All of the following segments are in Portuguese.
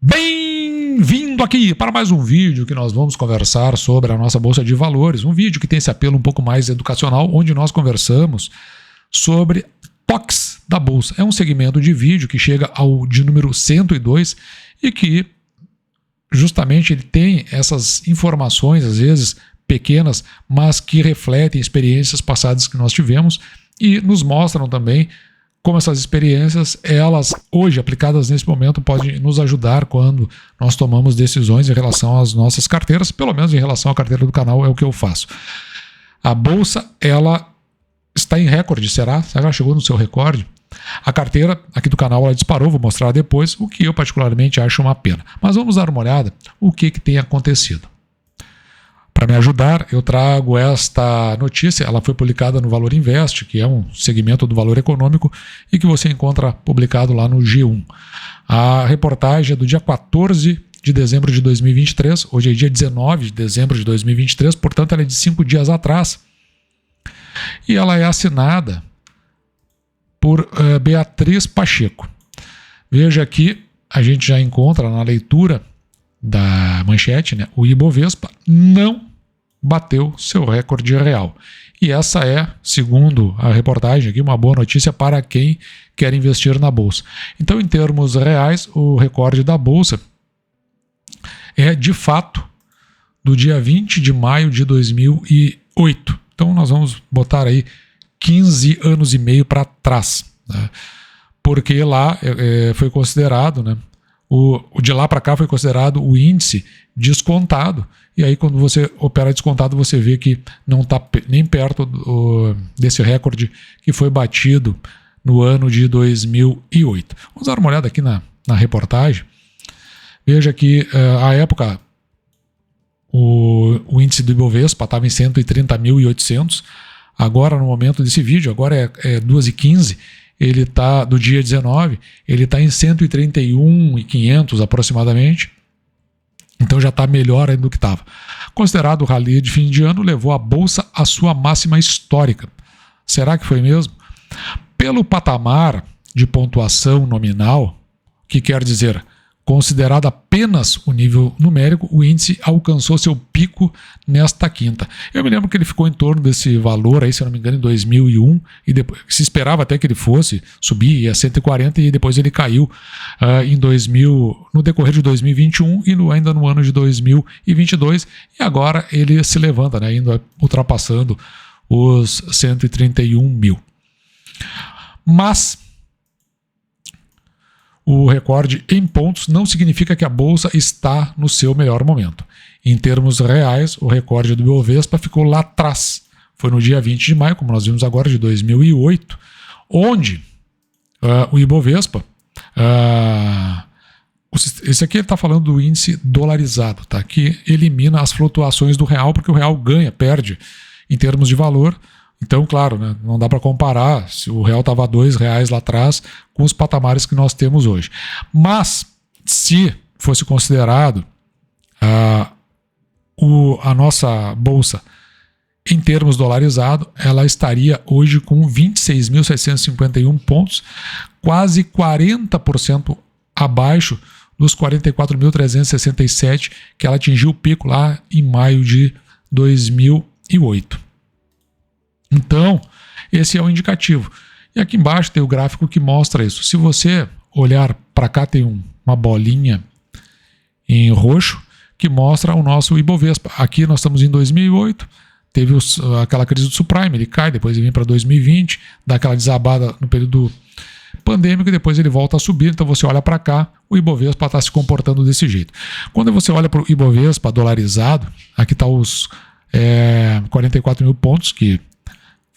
Bem-vindo aqui para mais um vídeo que nós vamos conversar sobre a nossa Bolsa de Valores. Um vídeo que tem esse apelo um pouco mais educacional, onde nós conversamos sobre POCs da Bolsa. É um segmento de vídeo que chega ao de número 102 e que justamente ele tem essas informações, às vezes pequenas, mas que refletem experiências passadas que nós tivemos e nos mostram também como essas experiências, elas hoje aplicadas nesse momento, podem nos ajudar quando nós tomamos decisões em relação às nossas carteiras, pelo menos em relação à carteira do canal é o que eu faço. A Bolsa, ela está em recorde, será? Será que ela chegou no seu recorde? A carteira aqui do canal ela disparou, vou mostrar depois, o que eu particularmente acho uma pena. Mas vamos dar uma olhada o que tem acontecido. Para me ajudar, eu trago esta notícia, ela foi publicada no Valor Invest, que é um segmento do valor econômico e que você encontra publicado lá no G1. A reportagem é do dia 14 de dezembro de 2023, hoje é dia 19 de dezembro de 2023, portanto ela é de 5 dias atrás. E ela é assinada por Beatriz Pacheco. Veja aqui, a gente já encontra na leitura da manchete, né, o Ibovespa não bateu seu recorde real. E essa é, segundo a reportagem aqui, uma boa notícia para quem quer investir na Bolsa. Então, em termos reais, o recorde da Bolsa é, de fato, do dia 20 de maio de 2008. Então, nós vamos botar aí 15 anos e meio para trás, né? Porque lá foi considerado, né, o de lá para cá foi considerado o índice descontado, e aí quando você opera descontado você vê que não está nem perto desse recorde que foi batido no ano de 2008. Vamos dar uma olhada aqui na reportagem. Veja que à época o índice do Ibovespa estava em 130.800, agora no momento desse vídeo, agora é 2h15, ele está, do dia 19, ele está em 131.500 aproximadamente, então já está melhor ainda do que estava. Considerado o rally de fim de ano, levou a Bolsa à sua máxima histórica. Será que foi mesmo? Pelo patamar de pontuação nominal, que quer dizer considerado apenas o nível numérico, o índice alcançou seu pico nesta quinta. Eu me lembro que ele ficou em torno desse valor, aí, se eu não me engano, em 2001, e depois, se esperava até que ele fosse subir a 140, e depois ele caiu no decorrer de 2021 e ainda no ano de 2022, e agora ele se levanta, né, ultrapassando os 131 mil. Mas o recorde em pontos não significa que a Bolsa está no seu melhor momento. Em termos reais, o recorde do Ibovespa ficou lá atrás. Foi no dia 20 de maio, como nós vimos agora, de 2008, onde o Ibovespa, esse aqui ele está falando do índice dolarizado, tá? Que elimina as flutuações do real, porque o real ganha, perde em termos de valor. Então, claro, né, não dá para comparar se o real estava a R$2 lá atrás com os patamares que nós temos hoje. Mas, se fosse considerado a nossa Bolsa em termos dolarizado, ela estaria hoje com 26.751 pontos, quase 40% abaixo dos 44.367 que ela atingiu o pico lá em maio de 2008. Então, esse é o indicativo. E aqui embaixo tem o gráfico que mostra isso. Se você olhar para cá, tem uma bolinha em roxo que mostra o nosso Ibovespa. Aqui nós estamos em 2008, teve aquela crise do subprime, ele cai, depois ele vem para 2020, dá aquela desabada no período pandêmico e depois ele volta a subir. Então você olha para cá, o Ibovespa está se comportando desse jeito. Quando você olha para o Ibovespa dolarizado, aqui está os 44 mil pontos que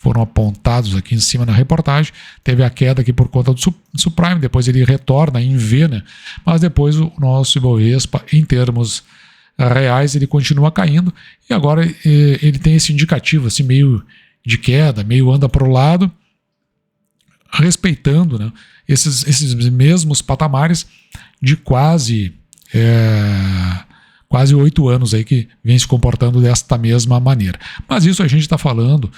foram apontados aqui em cima na reportagem. Teve a queda aqui por conta do subprime, depois ele retorna em V, né? Mas depois o nosso Ibovespa, em termos reais, ele continua caindo, e agora ele tem esse indicativo assim, meio de queda, meio anda para o lado, respeitando, né, esses mesmos patamares de quase 8 anos aí que vem se comportando desta mesma maneira. Mas isso a gente está falando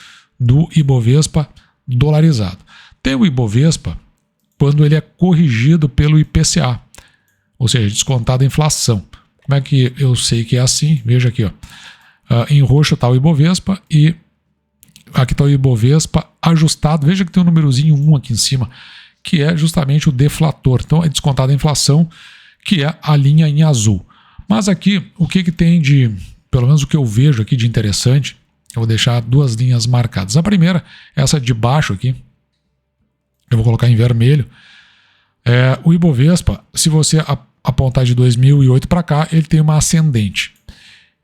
do Ibovespa dolarizado. Tem o Ibovespa quando ele é corrigido pelo IPCA. ou seja, descontada a inflação. Como é que eu sei que é assim? Veja aqui, ó. Em roxo está o Ibovespa e aqui está o Ibovespa ajustado. Veja que tem um númerozinho 1 aqui em cima, que é justamente o deflator. Então é descontada a inflação, que é a linha em azul. Mas aqui, o que tem de, pelo menos o que eu vejo aqui de interessante, eu vou deixar duas linhas marcadas. A primeira, essa de baixo aqui, eu vou colocar em vermelho. O Ibovespa, se você apontar de 2008 para cá, ele tem uma ascendente.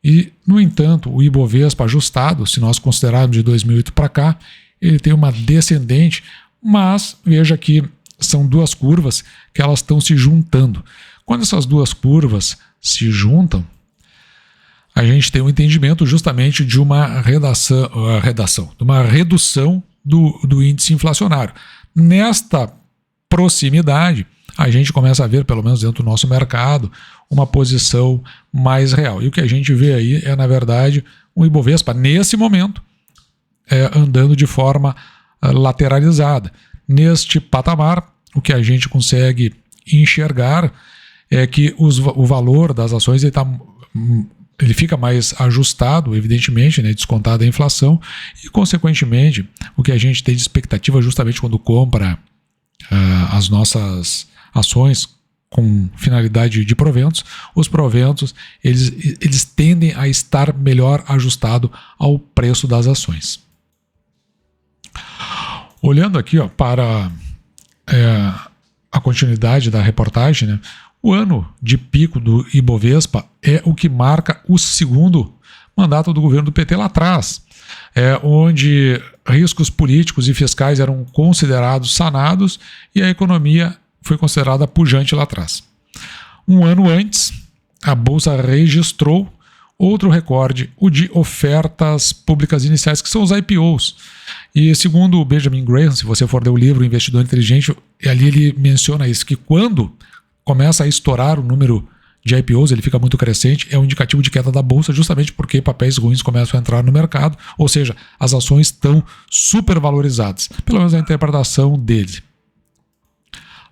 E, no entanto, o Ibovespa ajustado, se nós considerarmos de 2008 para cá, ele tem uma descendente, mas veja que são duas curvas que elas estão se juntando. Quando essas duas curvas se juntam, a gente tem um entendimento justamente de uma de uma redução do índice inflacionário. Nesta proximidade, a gente começa a ver, pelo menos dentro do nosso mercado, uma posição mais real. E o que a gente vê aí é, na verdade, um Ibovespa, nesse momento, andando de forma lateralizada. Neste patamar, o que a gente consegue enxergar é que o valor das ações ele fica mais ajustado, evidentemente, né, descontado a inflação, e, consequentemente, o que a gente tem de expectativa justamente quando compra as nossas ações com finalidade de proventos, os proventos eles tendem a estar melhor ajustado ao preço das ações. Olhando aqui, ó, para a continuidade da reportagem, né, o ano de pico do Ibovespa é o que marca o segundo mandato do governo do PT lá atrás, onde riscos políticos e fiscais eram considerados sanados e a economia foi considerada pujante lá atrás. Um ano antes, a Bolsa registrou outro recorde, o de ofertas públicas iniciais, que são os IPOs. E segundo o Benjamin Graham, se você for ler o livro Investidor Inteligente, ali ele menciona isso, que quando começa a estourar o número de IPOs, ele fica muito crescente, é um indicativo de queda da Bolsa, justamente porque papéis ruins começam a entrar no mercado, ou seja, as ações estão supervalorizadas, pelo menos a interpretação dele.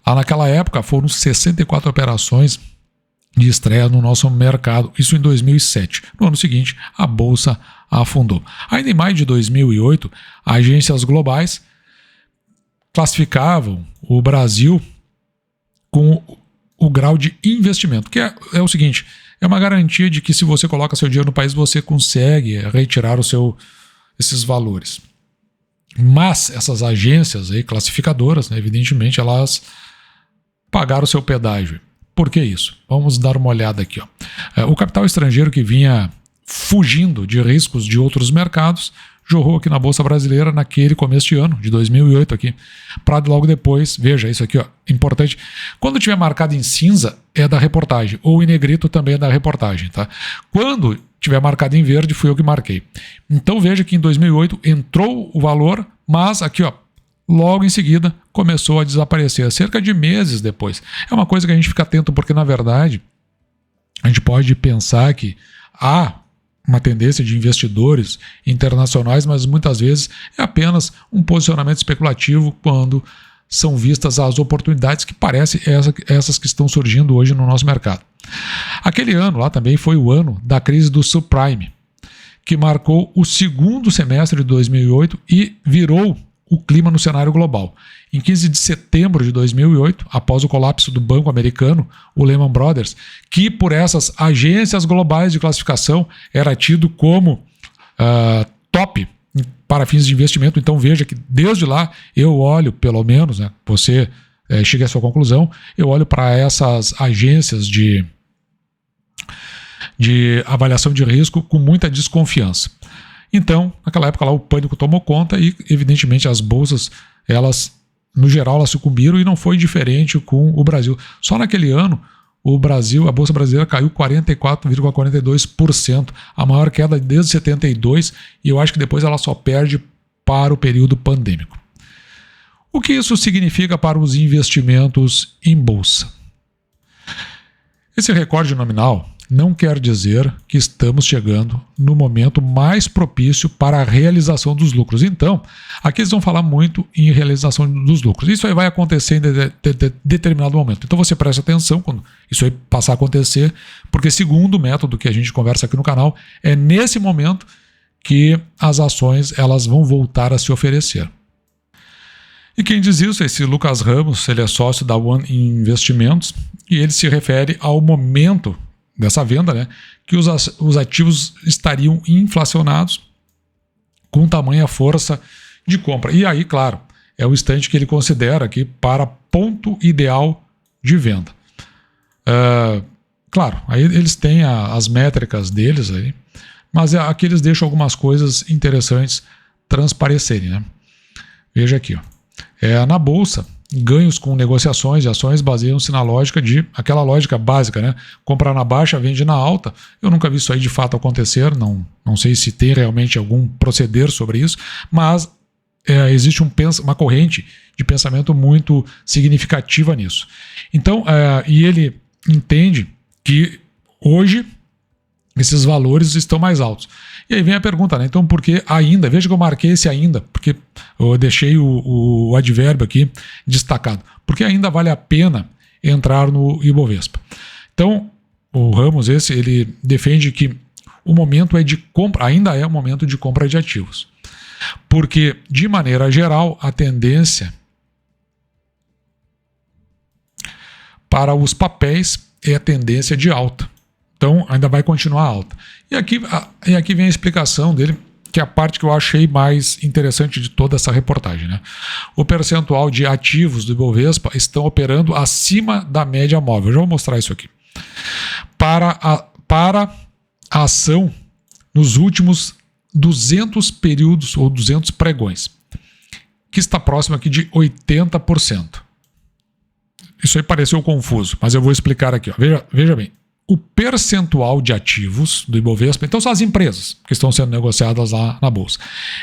Naquela época foram 64 operações de estreia no nosso mercado, isso em 2007. No ano seguinte, a Bolsa afundou. Ainda em maio de 2008, agências globais classificavam o Brasil com o grau de investimento, que é o seguinte, é uma garantia de que se você coloca seu dinheiro no país, você consegue retirar esses valores. Mas essas agências aí, classificadoras, né, evidentemente, elas pagaram o seu pedágio. Por que isso? Vamos dar uma olhada aqui, ó. O capital estrangeiro que vinha fugindo de riscos de outros mercados jorrou aqui na Bolsa Brasileira naquele começo de ano, de 2008 aqui, para logo depois, veja isso aqui, ó, importante, quando tiver marcado em cinza é da reportagem, ou em negrito também é da reportagem, tá? Quando tiver marcado em verde fui eu que marquei. Então veja que em 2008 entrou o valor, mas aqui, ó, logo em seguida começou a desaparecer, cerca de meses depois. É uma coisa que a gente fica atento porque, na verdade, a gente pode pensar que há uma tendência de investidores internacionais, mas muitas vezes é apenas um posicionamento especulativo quando são vistas as oportunidades que parecem essas que estão surgindo hoje no nosso mercado. Aquele ano lá também foi o ano da crise do subprime, que marcou o segundo semestre de 2008 e virou o clima no cenário global. Em 15 de setembro de 2008, após o colapso do banco americano, o Lehman Brothers, que por essas agências globais de classificação era tido como top para fins de investimento. Então veja que desde lá eu olho, pelo menos, né, você chega à sua conclusão, eu olho para essas agências de avaliação de risco com muita desconfiança. Então, naquela época lá o pânico tomou conta e, evidentemente, as bolsas, elas, no geral, elas sucumbiram e não foi diferente com o Brasil. Só naquele ano, a Bolsa Brasileira caiu 44,42%, a maior queda desde 72, e eu acho que depois ela só perde para o período pandêmico. O que isso significa para os investimentos em bolsa? Esse recorde nominal não quer dizer que estamos chegando no momento mais propício para a realização dos lucros. Então, aqui eles vão falar muito em realização dos lucros. Isso aí vai acontecer em determinado momento. Então você presta atenção quando isso aí passar a acontecer, porque segundo o método que a gente conversa aqui no canal, é nesse momento que as ações elas vão voltar a se oferecer. E quem diz isso? Esse Lucas Ramos, ele é sócio da One Investimentos e ele se refere ao momento dessa venda, né, que os ativos estariam inflacionados com tamanha força de compra. E aí, claro, é o instante que ele considera aqui para ponto ideal de venda. Claro, aí eles têm as métricas deles aí, mas aqui eles deixam algumas coisas interessantes transparecerem, né? Veja aqui, ó. Na bolsa, ganhos com negociações de ações baseiam-se na lógica aquela lógica básica, né? Comprar na baixa, vende na alta. Eu nunca vi isso aí de fato acontecer, não sei se tem realmente algum proceder sobre isso, mas existe uma corrente de pensamento muito significativa nisso. Então, e ele entende que hoje esses valores estão mais altos. E aí vem a pergunta, né? Então por que ainda? Veja que eu marquei esse ainda, porque eu deixei o advérbio aqui destacado. Porque ainda vale a pena entrar no Ibovespa. Então, o Ramos, ele defende que o momento é de compra, ainda é o momento de compra de ativos. Porque, de maneira geral, a tendência para os papéis é a tendência de alta. Então, ainda vai continuar alta. E aqui vem a explicação dele, que é a parte que eu achei mais interessante de toda essa reportagem, né? O percentual de ativos do Ibovespa estão operando acima da média móvel. Eu já vou mostrar isso aqui. Para a ação nos últimos 200 períodos ou 200 pregões, que está próximo aqui de 80%. Isso aí pareceu confuso, mas eu vou explicar aqui. Ó. Veja bem. O percentual de ativos do Ibovespa, então são as empresas que estão sendo negociadas lá na Bolsa,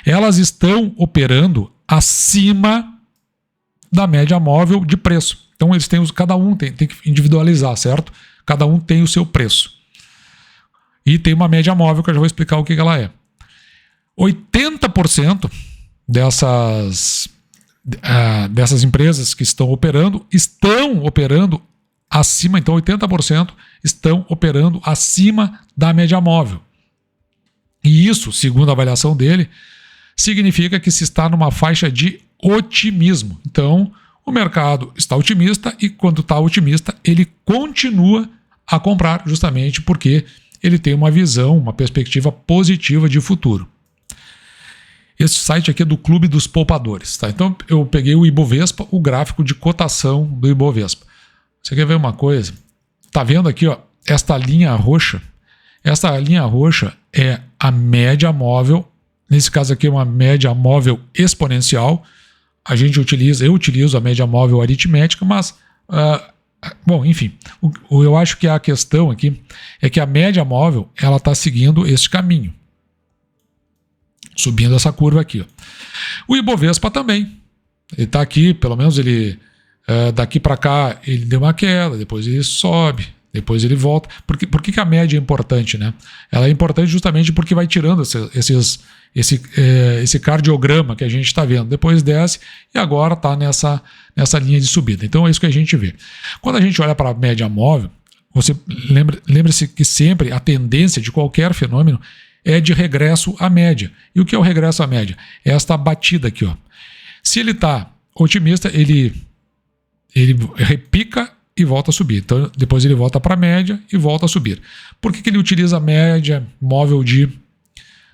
elas estão operando acima da média móvel de preço. Então eles têm, cada um tem que individualizar, certo? Cada um tem o seu preço. E tem uma média móvel que eu já vou explicar o que ela é. 80% dessas empresas que estão operando acima, então 80% estão operando acima da média móvel. E isso, segundo a avaliação dele, significa que se está numa faixa de otimismo. Então, o mercado está otimista e quando está otimista, ele continua a comprar justamente porque ele tem uma visão, uma perspectiva positiva de futuro. Esse site aqui é do Clube dos Poupadores. Tá? Então, eu peguei o Ibovespa, o gráfico de cotação do Ibovespa. Você quer ver uma coisa? Tá vendo aqui, ó, esta linha roxa? Esta linha roxa é a média móvel. Nesse caso aqui é uma média móvel exponencial. Eu utilizo a média móvel aritmética, mas, bom, enfim. Eu acho que a questão aqui é que a média móvel ela está seguindo este caminho. Subindo essa curva aqui. Ó. O Ibovespa também. Ele está aqui, pelo menos ele... daqui para cá ele deu uma queda, depois ele sobe, depois ele volta. Por que a média é importante, né? Ela é importante justamente porque vai tirando esse cardiograma que a gente está vendo. Depois desce e agora está nessa linha de subida. Então é isso que a gente vê. Quando a gente olha para a média móvel, você lembre-se que sempre a tendência de qualquer fenômeno é de regresso à média. E o que é o regresso à média? É esta batida aqui. Ó. Se ele está otimista, ele repica e volta a subir. Então, depois ele volta para a média e volta a subir. Por que ele utiliza a média móvel de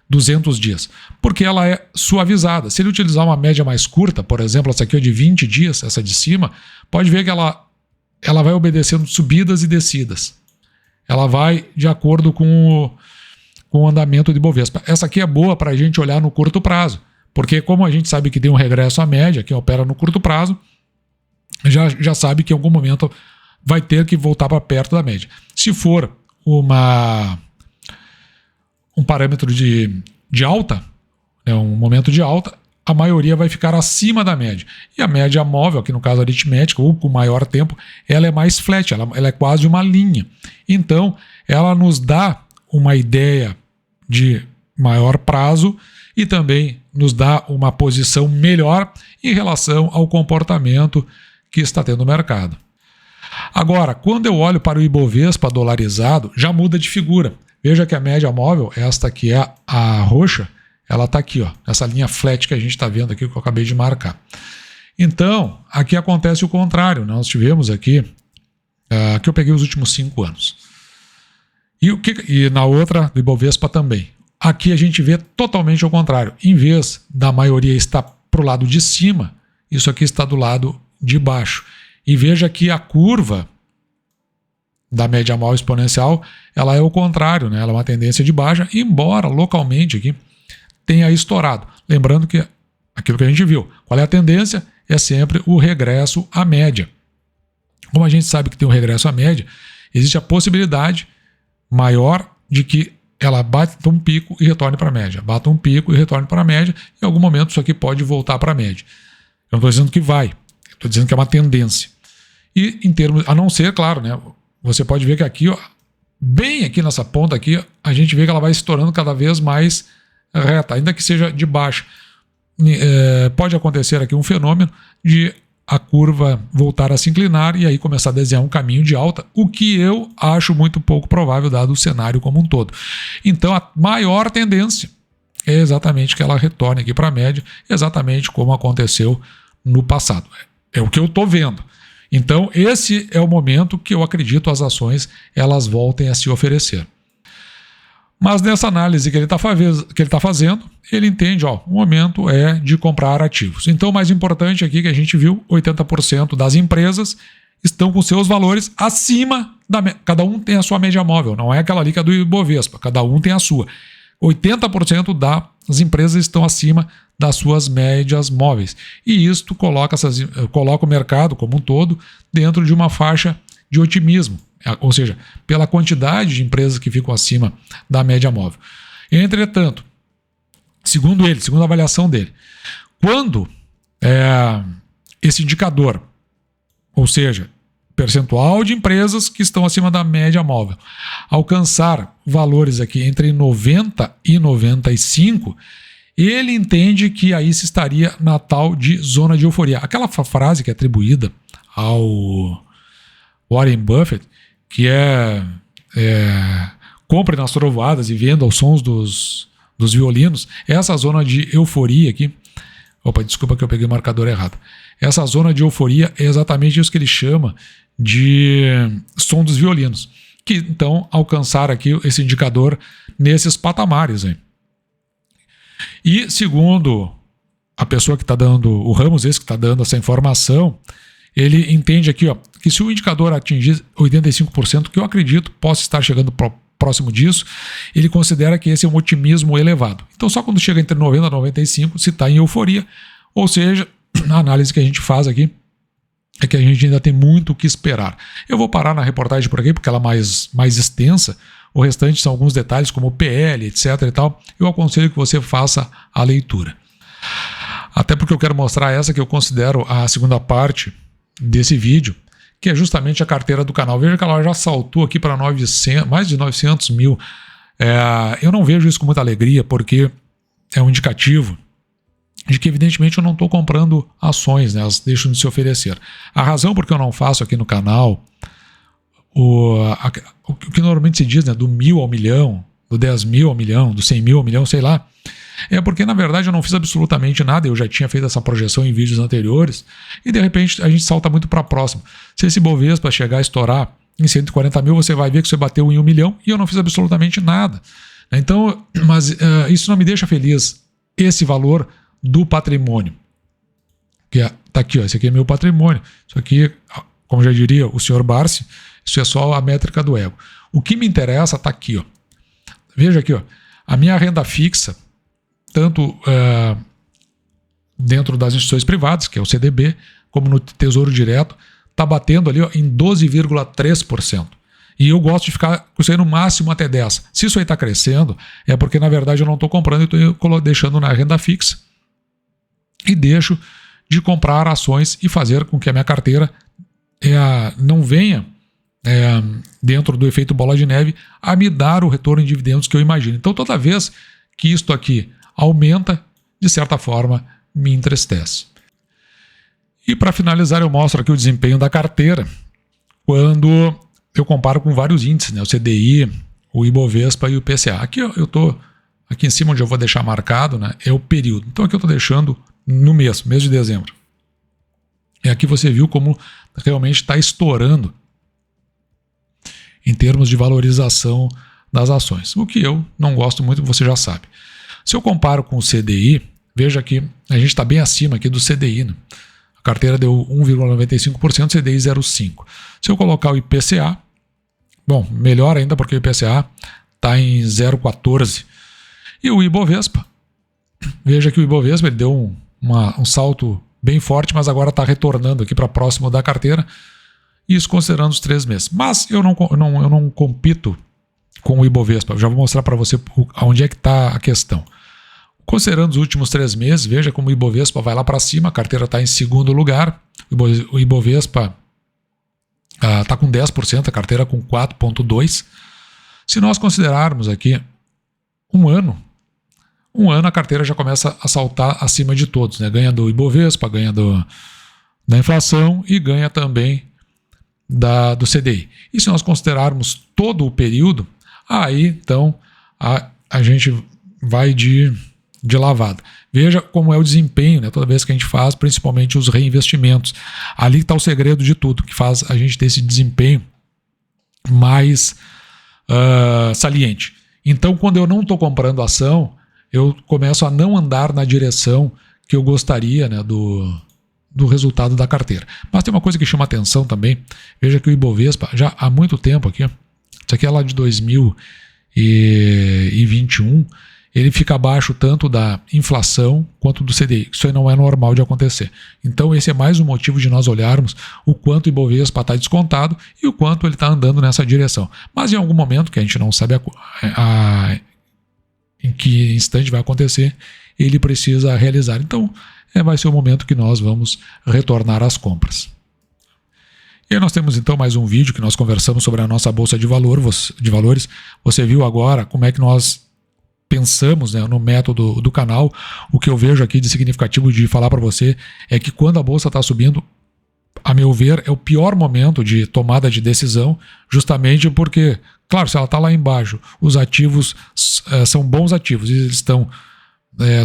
200 dias? Porque ela é suavizada. Se ele utilizar uma média mais curta, por exemplo, essa aqui é de 20 dias, essa de cima, pode ver que ela vai obedecendo subidas e descidas. Ela vai de acordo com o andamento de Ibovespa. Essa aqui é boa para a gente olhar no curto prazo, porque como a gente sabe que tem um regresso à média, quem opera no curto prazo, já sabe que em algum momento vai ter que voltar para perto da média. Se for um parâmetro de alta, né, um momento de alta, a maioria vai ficar acima da média. E a média móvel, aqui no caso aritmética, ou com maior tempo, ela é mais flat, ela é quase uma linha. Então, ela nos dá uma ideia de maior prazo e também nos dá uma posição melhor em relação ao comportamento que está tendo no mercado. Agora, quando eu olho para o Ibovespa dolarizado, já muda de figura. Veja que a média móvel, esta que é a roxa, ela está aqui, ó, essa linha flat que a gente está vendo aqui, que eu acabei de marcar. Então, aqui acontece o contrário. Nós tivemos aqui, aqui eu peguei os últimos 5 anos. E na outra, do Ibovespa também. Aqui a gente vê totalmente o contrário. Em vez da maioria estar para o lado de cima, isso aqui está do lado de baixo. E veja que a curva da média móvel exponencial, ela é o contrário, né? Ela é uma tendência de baixa, embora localmente aqui tenha estourado. Lembrando que aquilo que a gente viu, qual é a tendência? É sempre o regresso à média. Como a gente sabe que tem um regresso à média, existe a possibilidade maior de que ela bata um pico e retorne para a média. Bata um pico e retorne para a média. Em algum momento isso aqui pode voltar para a média. Eu não estou dizendo que vai, estou dizendo que é uma tendência. E em termos, a não ser, claro, né? Você pode ver que aqui, ó, bem aqui nessa ponta aqui, a gente vê que ela vai estourando cada vez mais reta, ainda que seja de baixa. Pode acontecer aqui um fenômeno de a curva voltar a se inclinar e aí começar a desenhar um caminho de alta, o que eu acho muito pouco provável dado o cenário como um todo. Então a maior tendência é exatamente que ela retorne aqui para a média, exatamente como aconteceu no passado. É o que eu estou vendo. Então esse é o momento que eu acredito as ações elas voltem a se oferecer. Mas nessa análise que ele está fazendo, ele entende, ó, o momento é de comprar ativos. Então o mais importante aqui que a gente viu, 80% das empresas estão com seus valores acima cada um tem a sua média móvel, não é aquela ali que é do Ibovespa, cada um tem a sua. 80% das empresas estão acima das suas médias móveis. E isto coloca o mercado como um todo dentro de uma faixa de otimismo. Ou seja, pela quantidade de empresas que ficam acima da média móvel. Entretanto, segundo a avaliação dele, quando esse indicador, ou seja, percentual de empresas que estão acima da média móvel, alcançar valores aqui entre 90 e 95, ele entende que aí se estaria na tal de zona de euforia. Aquela frase que é atribuída ao Warren Buffett, que compre nas trovoadas e venda aos sons dos violinos, essa zona de euforia aqui, desculpa que eu peguei o marcador errado, essa zona de euforia é exatamente isso que ele chama de som dos violinos, que então alcançar aqui esse indicador nesses patamares aí. E segundo a pessoa que está dando, o Ramos esse que está dando essa informação, ele entende aqui, ó, que se o indicador atingir 85%, que eu acredito possa estar chegando próximo disso, ele considera que esse é um otimismo elevado. Então só quando chega entre 90 e 95 se está em euforia, ou seja, a análise que a gente faz aqui é que a gente ainda tem muito o que esperar. Eu vou parar na reportagem por aqui porque ela é mais extensa, o restante são alguns detalhes como PL, etc. e tal. Eu aconselho que você faça a leitura. Até porque eu quero mostrar essa que eu considero a segunda parte desse vídeo, que é justamente a carteira do canal. Veja que ela já saltou aqui para mais de 900 mil. Eu não vejo isso com muita alegria, porque é um indicativo de que evidentemente eu não estou comprando ações, né? Elas deixam de se oferecer. A razão por que eu não faço aqui no canal o que normalmente se diz, né, do 1.000 ao milhão, do 10 mil ao milhão, do 100 mil ao milhão, sei lá, é porque na verdade eu não fiz absolutamente nada, eu já tinha feito essa projeção em vídeos anteriores e de repente a gente salta muito para próximo. Se esse Bovespa chegar a estourar em 140 mil, você vai ver que você bateu em 1 milhão e eu não fiz absolutamente nada. Então, mas isso não me deixa feliz, esse valor do patrimônio. Que tá aqui, ó, esse aqui é meu patrimônio. Isso aqui, como já diria o senhor Barsi, isso é só a métrica do ego. O que me interessa está aqui, ó. Veja aqui, ó, a minha renda fixa, tanto dentro das instituições privadas, que é o CDB, como no Tesouro Direto, está batendo ali, ó, em 12,3%. E eu gosto de ficar com isso aí no máximo até 10%. Se isso aí está crescendo, é porque na verdade eu não estou comprando e estou deixando na renda fixa. E deixo de comprar ações e fazer com que a minha carteira não venha dentro do efeito bola de neve, a me dar o retorno em dividendos que eu imagino. Então, toda vez que isto aqui aumenta, de certa forma, me entristece. E para finalizar, eu mostro aqui o desempenho da carteira quando eu comparo com vários índices, né? O CDI, o Ibovespa e o IPCA. Aqui eu estou, aqui em cima onde eu vou deixar marcado, né, é o período. Então aqui eu estou deixando no mês de dezembro. E aqui você viu como realmente está estourando em termos de valorização das ações. O que eu não gosto muito, você já sabe. Se eu comparo com o CDI, veja que a gente está bem acima aqui do CDI, né? A carteira deu 1,95%, CDI 0,5%. Se eu colocar o IPCA, bom, melhor ainda porque o IPCA está em 0,14%. E o Ibovespa, veja que o Ibovespa ele deu um salto bem forte, mas agora está retornando aqui para próximo da carteira, isso considerando os 3 meses. Mas eu não compito com o Ibovespa, eu já vou mostrar para você onde é que está a questão. Considerando os últimos 3 meses, veja como o Ibovespa vai lá para cima, a carteira está em segundo lugar, o Ibovespa está com 10%, a carteira com 4,2%. Se nós considerarmos aqui um ano a carteira já começa a saltar acima de todos, né? Ganha do Ibovespa, ganha da inflação e ganha também do CDI. E se nós considerarmos todo o período, aí então a gente vai de lavada. Veja como é o desempenho, né? Toda vez que a gente faz, principalmente os reinvestimentos. Ali está o segredo de tudo, que faz a gente ter esse desempenho mais saliente. Então, quando eu não estou comprando ação, eu começo a não andar na direção que eu gostaria, né, do resultado da carteira. Mas tem uma coisa que chama atenção também. Veja que o Ibovespa, já há muito tempo aqui, isso aqui é lá de 2021, ele fica abaixo tanto da inflação quanto do CDI. Isso aí não é normal de acontecer. Então esse é mais um motivo de nós olharmos o quanto o Ibovespa está descontado e o quanto ele está andando nessa direção. Mas em algum momento, que a gente não sabe em que instante vai acontecer, ele precisa realizar. Então vai ser o momento que nós vamos retornar às compras. E aí nós temos então mais um vídeo que nós conversamos sobre a nossa bolsa de valores. Você viu agora como é que nós pensamos, né, no método do canal. O que eu vejo aqui de significativo de falar para você é que quando a bolsa está subindo, a meu ver, é o pior momento de tomada de decisão, justamente porque, claro, se ela está lá embaixo, os ativos são bons ativos e eles estão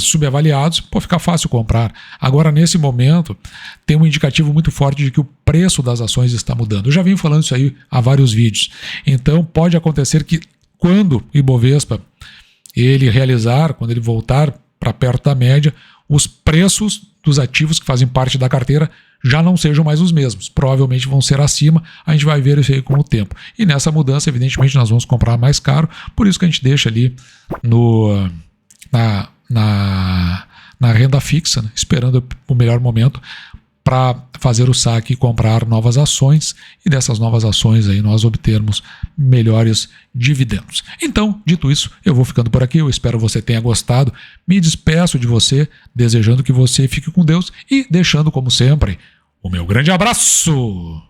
subavaliados, pode ficar fácil comprar. Agora, nesse momento, tem um indicativo muito forte de que o preço das ações está mudando. Eu já venho falando isso aí há vários vídeos. Então, pode acontecer que quando o Ibovespa ele realizar, quando ele voltar para perto da média, os preços dos ativos que fazem parte da carteira já não sejam mais os mesmos. Provavelmente vão ser acima, a gente vai ver isso aí com o tempo. E nessa mudança, evidentemente, nós vamos comprar mais caro, por isso que a gente deixa ali na renda fixa, né, esperando o melhor momento para fazer o saque e comprar novas ações e dessas novas ações aí nós obtermos melhores dividendos. Então, dito isso, eu vou ficando por aqui, eu espero que você tenha gostado, me despeço de você, desejando que você fique com Deus e deixando, como sempre, o meu grande abraço!